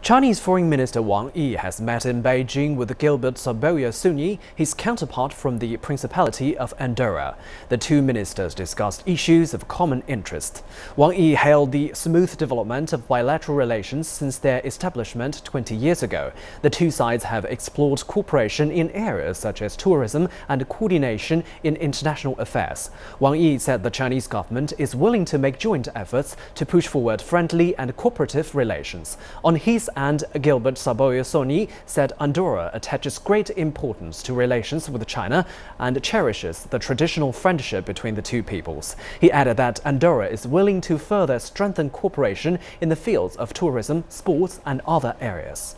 Chinese Foreign Minister Wang Yi has met in Beijing with Gilbert Saboya Sunye, his counterpart from the Principality of Andorra. The two ministers discussed issues of common interest. Wang Yi hailed the smooth development of bilateral relations since their establishment 20 years ago. The two sides have explored cooperation in areas such as tourism and coordination in international affairs. Wang Yi said the Chinese government is willing to make joint efforts to push forward friendly and cooperative relations. On his and Gilbert Saboya Sunye said Andorra attaches great importance to relations with China and cherishes the traditional friendship between the two peoples. He added that Andorra is willing to further strengthen cooperation in the fields of tourism, sports and other areas.